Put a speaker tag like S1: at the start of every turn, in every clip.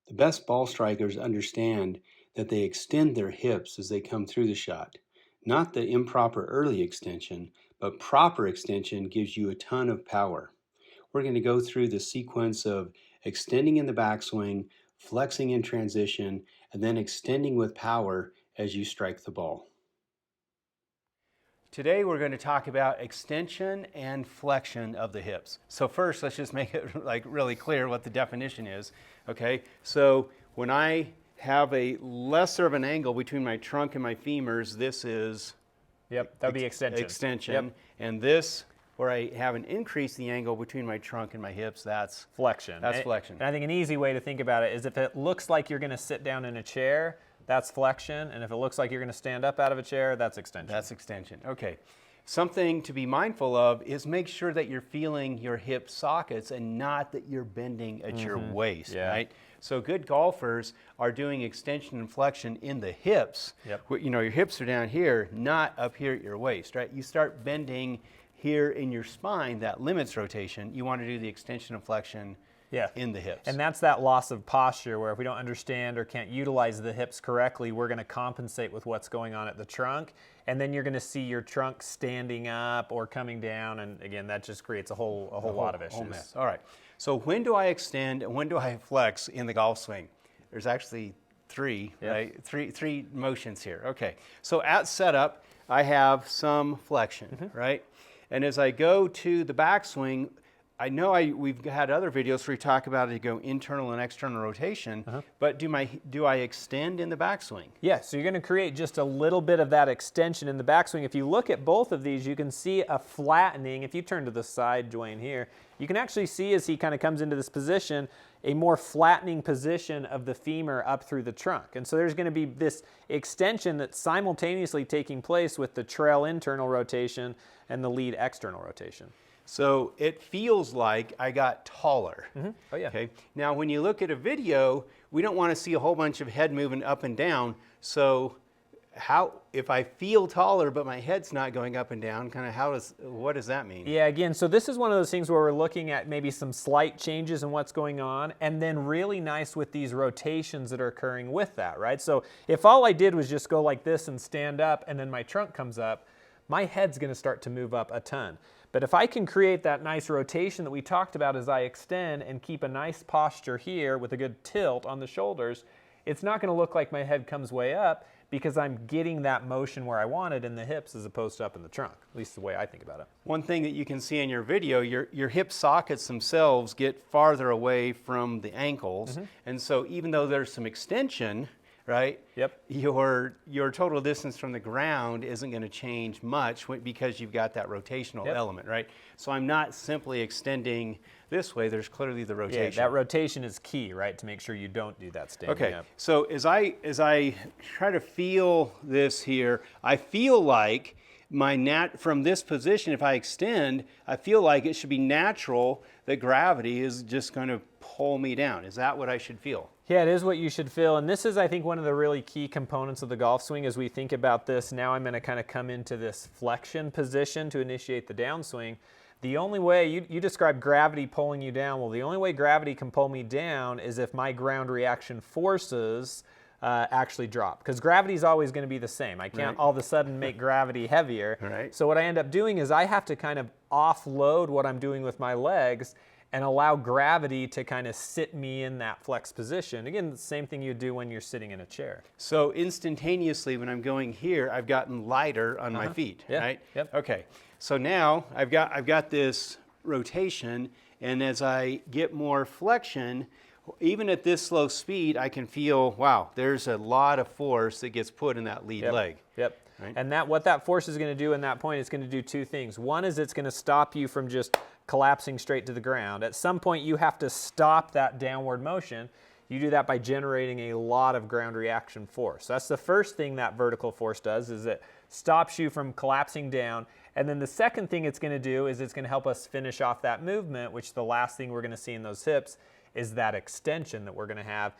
S1: The best ball strikers understand that they extend their hips as they come through the shot. Not the improper early extension, but proper extension gives you a ton of power. We're going to go through the sequence of extending in the backswing, flexing in transition, and then extending with power as you strike the ball. Today we're going to talk about extension and flexion of the hips. So first, let's just make it really clear what the definition is. Okay, so when I have a lesser of an angle between my trunk and my femurs, this is
S2: that would be extension.
S1: And this, where I have an increase in the angle between my trunk and my hips, that's
S2: flexion.
S1: That's flexion.
S2: And I think an easy way to think about it is if it looks like you're going to sit down in a chair, that's flexion, and if it looks like you're going to stand up out of a chair, that's extension.
S1: That's extension. Okay. Something to be mindful of is make sure that you're feeling your hip sockets and not that you're bending at your waist, right? So good golfers are doing extension and flexion in the hips. You know, your hips are down here, not up here at your waist, right? You start bending here in your spine, that limits rotation. You want to do the extension and flexion in the hips.
S2: And that's that loss of posture where if we don't understand or can't utilize the hips correctly, we're going to compensate with what's going on at the trunk. And then you're going to see your trunk standing up or coming down. And again, that just creates a whole lot of issues.
S1: Whole mess. All right. So when do I extend and when do I flex in the golf swing? There's actually three, right? Three motions here. Okay. So at setup, I have some flexion, right? And as I go to the backswing, I know we've had other videos where we talk about it to go internal and external rotation, but do I extend in the backswing?
S2: Yeah, so you're going to create just a little bit of that extension in the backswing. If you look at both of these, you can see a flattening. If you turn to the side, Dwayne, here, you can actually see as he kind of comes into this position, a more flattening position of the femur up through the trunk. And so there's going to be this extension that's simultaneously taking place with the trail internal rotation and the lead external rotation.
S1: So it feels like I got taller.
S2: Oh yeah.
S1: Okay. Now when you look at a video, we don't want to see a whole bunch of head moving up and down. So if I feel taller but my head's not going up and down, what does that mean?
S2: Yeah, again, so this is one of those things where we're looking at maybe some slight changes in what's going on, and then really nice with these rotations that are occurring with that, right? So if all I did was just go like this and stand up and then my trunk comes up, my head's going to start to move up a ton. But if I can create that nice rotation that we talked about as I extend and keep a nice posture here with a good tilt on the shoulders, it's not going to look like my head comes way up because I'm getting that motion where I want it in the hips as opposed to up in the trunk, at least the way I think about it.
S1: One thing that you can see in your video, your hip sockets themselves get farther away from the ankles. And so even though there's some extension, right? Your total distance from the ground isn't going to change much because you've got that rotational element, right? So I'm not simply extending this way. There's clearly the rotation.
S2: Yeah, that rotation is key, right? To make sure you don't do that standing up.
S1: So as I try to feel this here, I feel like from this position, if I extend, I feel like it should be natural that gravity is just going to pull me down. Is that what I should feel?
S2: Yeah, it is what you should feel. And this is, I think, one of the really key components of the golf swing as we think about this. Now I'm going to kind of come into this flexion position to initiate the downswing. The only way, you described gravity pulling you down. Well, the only way gravity can pull me down is if my ground reaction forces actually drop. Because gravity is always going to be the same. I can't all of a sudden make gravity heavier. So what I end up doing is I have to kind of offload what I'm doing with my legs and allow gravity to kind of sit me in that flex position. Again, the same thing you do when you're sitting in a chair.
S1: So instantaneously when I'm going here, I've gotten lighter on my feet, right? Okay, so now I've got this rotation, and as I get more flexion, even at this slow speed, I can feel, wow, there's a lot of force that gets put in that lead leg.
S2: Right? And what that force is going to do in that point is going to do two things. One is it's going to stop you from just collapsing straight to the ground. At some point, you have to stop that downward motion. You do that by generating a lot of ground reaction force. That's the first thing that vertical force does, is it stops you from collapsing down. And then the second thing it's going to do is it's going to help us finish off that movement, which the last thing we're going to see in those hips is that extension that we're going to have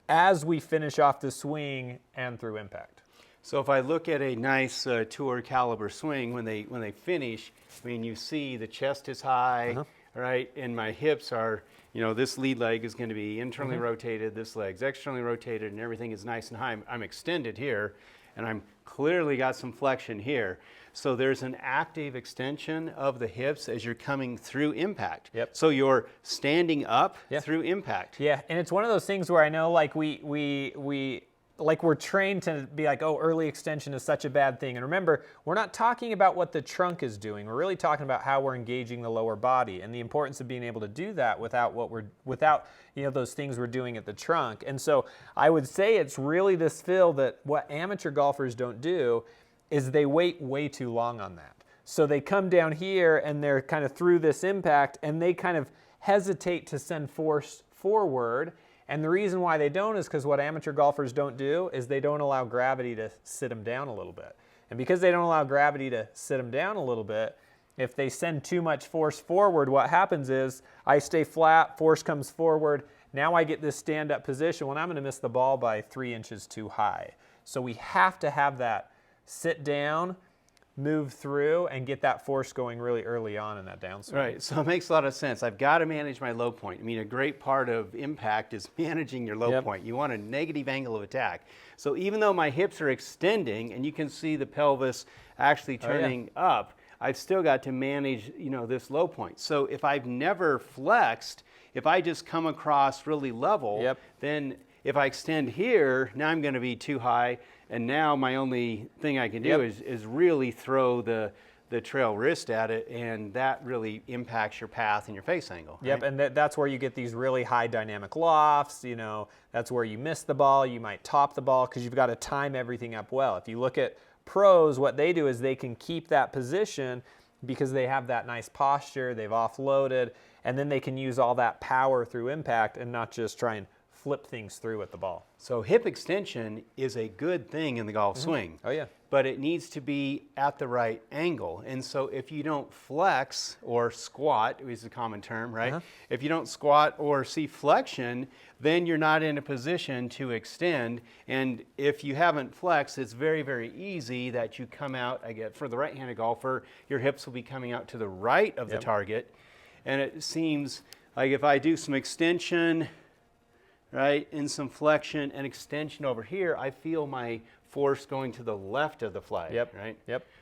S2: as we finish off the swing and through impact.
S1: So if I look at a nice tour caliber swing, when they finish, I mean, you see the chest is high, right? And my hips are, this lead leg is going to be internally rotated, this leg's externally rotated, and everything is nice and high. I'm extended here, and I'm clearly got some flexion here. So there's an active extension of the hips as you're coming through impact.
S2: Yep.
S1: So you're standing up through impact.
S2: Yeah, and it's one of those things where I know like we're trained to be like, oh, early extension is such a bad thing. And remember, we're not talking about what the trunk is doing. We're really talking about how we're engaging the lower body and the importance of being able to do that without those things we're doing at the trunk. And so I would say it's really this feel that what amateur golfers don't do is they wait way too long on that. So they come down here and they're kind of through this impact and they kind of hesitate to send force forward. And the reason why they don't is because what amateur golfers don't do is they don't allow gravity to sit them down a little bit. And because they don't allow gravity to sit them down a little bit, if they send too much force forward, what happens is I stay flat, force comes forward, now I get this stand-up position when I'm going to miss the ball by 3 inches too high. So we have to have that sit down, move through, and get that force going really early on in that downswing.
S1: Right, so it makes a lot of sense. I've got to manage my low point. I mean, a great part of impact is managing your low point. You want a negative angle of attack. So even though my hips are extending, and you can see the pelvis actually turning up, I've still got to manage, this low point. So if I've never flexed, if I just come across really level, then if I extend here, now I'm going to be too high. And now my only thing I can do is really throw the trail wrist at it, and that really impacts your path and your face angle.
S2: Yep,
S1: right?
S2: and that's where you get these really high dynamic lofts. That's where you miss the ball. You might top the ball because you've got to time everything up well. If you look at pros, what they do is they can keep that position because they have that nice posture, they've offloaded, and then they can use all that power through impact and not just try and flip things through with the ball.
S1: So hip extension is a good thing in the golf swing.
S2: Oh yeah.
S1: But it needs to be at the right angle. And so if you don't flex or squat, is a common term, right? If you don't squat or see flexion, then you're not in a position to extend. And if you haven't flexed, it's very, very easy that you come out, for the right-handed golfer, your hips will be coming out to the right of the target. And it seems like if I do some extension, right, and some flexion and extension over here, I feel my force going to the left of the flag, right?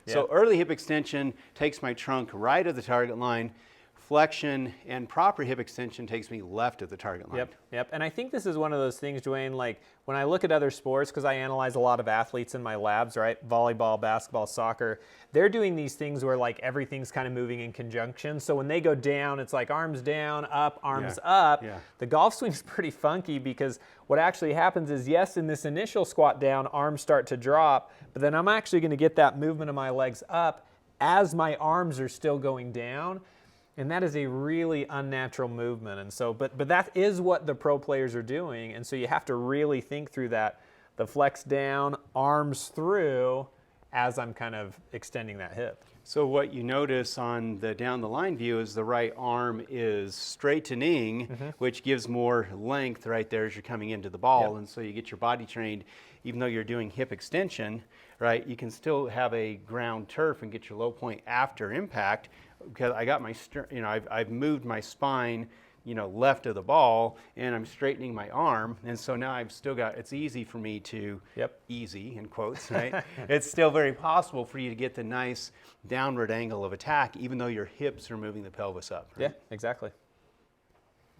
S1: So early hip extension takes my trunk right of the target line. Flexion and proper hip extension takes me left of the target line.
S2: And I think this is one of those things, Dwayne, like when I look at other sports, because I analyze a lot of athletes in my labs, right? Volleyball, basketball, soccer, they're doing these things where like everything's kind of moving in conjunction. So when they go down, it's like arms down, up, arms up. The golf swing's pretty funky because what actually happens is, yes, in this initial squat down, arms start to drop, but then I'm actually going to get that movement of my legs up as my arms are still going down. And that is a really unnatural movement. And so, but that is what the pro players are doing. And so you have to really think through that, the flex down, arms through, as I'm kind of extending that hip.
S1: So what you notice on the down the line view is the right arm is straightening, which gives more length right there as you're coming into the ball. And so you get your body trained, even though you're doing hip extension, right? You can still have a ground turf and get your low point after impact, because I got my, I've moved my spine, left of the ball, and I'm straightening my arm, and so now I've still got, it's easy for me to, easy in quotes, right? It's still very possible for you to get the nice downward angle of attack, even though your hips are moving the pelvis up. Right?
S2: Yeah, exactly.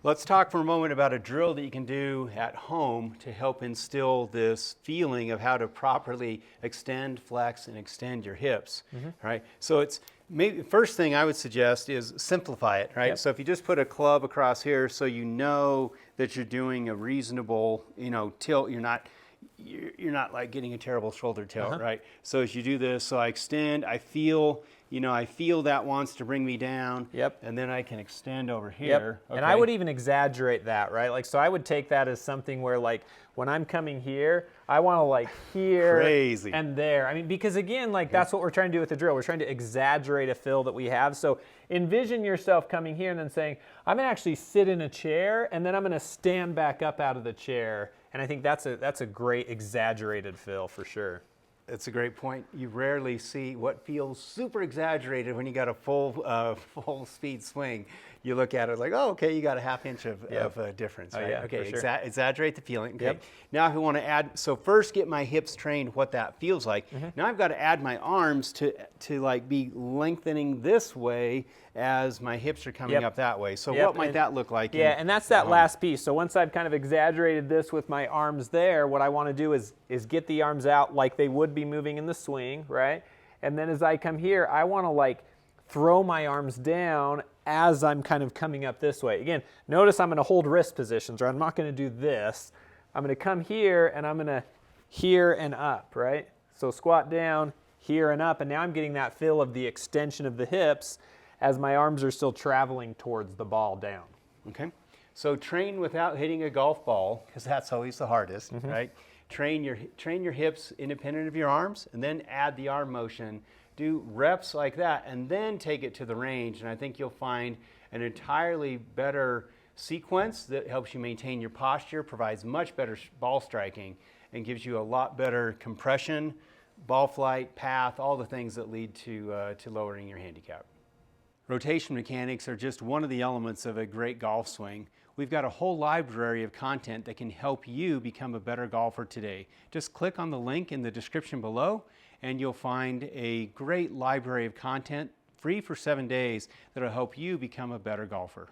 S1: Let's talk for a moment about a drill that you can do at home to help instill this feeling of how to properly extend, flex, and extend your hips, right? So it's, maybe first thing I would suggest is simplify it, right? So if you just put a club across here so you know that you're doing a reasonable, tilt, you're not like getting a terrible shoulder tilt, right? So as you do this, so I extend, I feel that wants to bring me down, and then I can extend over here.
S2: And I would even exaggerate that, right? Like, so I would take that as something where, like, when I'm coming here, I want to like here and there. I mean, because again, like that's what we're trying to do with the drill. We're trying to exaggerate a fill that we have. So envision yourself coming here and then saying, I'm going to actually sit in a chair, and then I'm going to stand back up out of the chair. And I think that's a great exaggerated fill for sure.
S1: It's a great point. You rarely see what feels super exaggerated when you got a full speed swing. you look at it like, oh, okay, you got a half inch of difference, right?
S2: Yeah,
S1: okay,
S2: for sure.
S1: exaggerate the feeling. Okay.
S2: Yep.
S1: Now if we want to add, so first get my hips trained what that feels like. Now I've got to add my arms to like be lengthening this way as my hips are coming up that way. So what might that look like?
S2: Yeah, and that's that last piece. So once I've kind of exaggerated this with my arms there, what I want to do is get the arms out like they would be moving in the swing, right? And then as I come here, I want to like throw my arms down as I'm kind of coming up this way. Again, notice I'm going to hold wrist positions, right? I'm not going to do this. I'm going to come here and I'm going to here and up, right? So squat down, here and up, and now I'm getting that feel of the extension of the hips as my arms are still traveling towards the ball down.
S1: Okay. So train without hitting a golf ball, because that's always the hardest, right? Train your hips independent of your arms, and then add the arm motion. Do reps like that, and then take it to the range, and I think you'll find an entirely better sequence that helps you maintain your posture, provides much better ball striking, and gives you a lot better compression, ball flight, path, all the things that lead to lowering your handicap. Rotation mechanics are just one of the elements of a great golf swing. We've got a whole library of content that can help you become a better golfer today. Just click on the link in the description below and you'll find a great library of content free for 7 days that'll help you become a better golfer.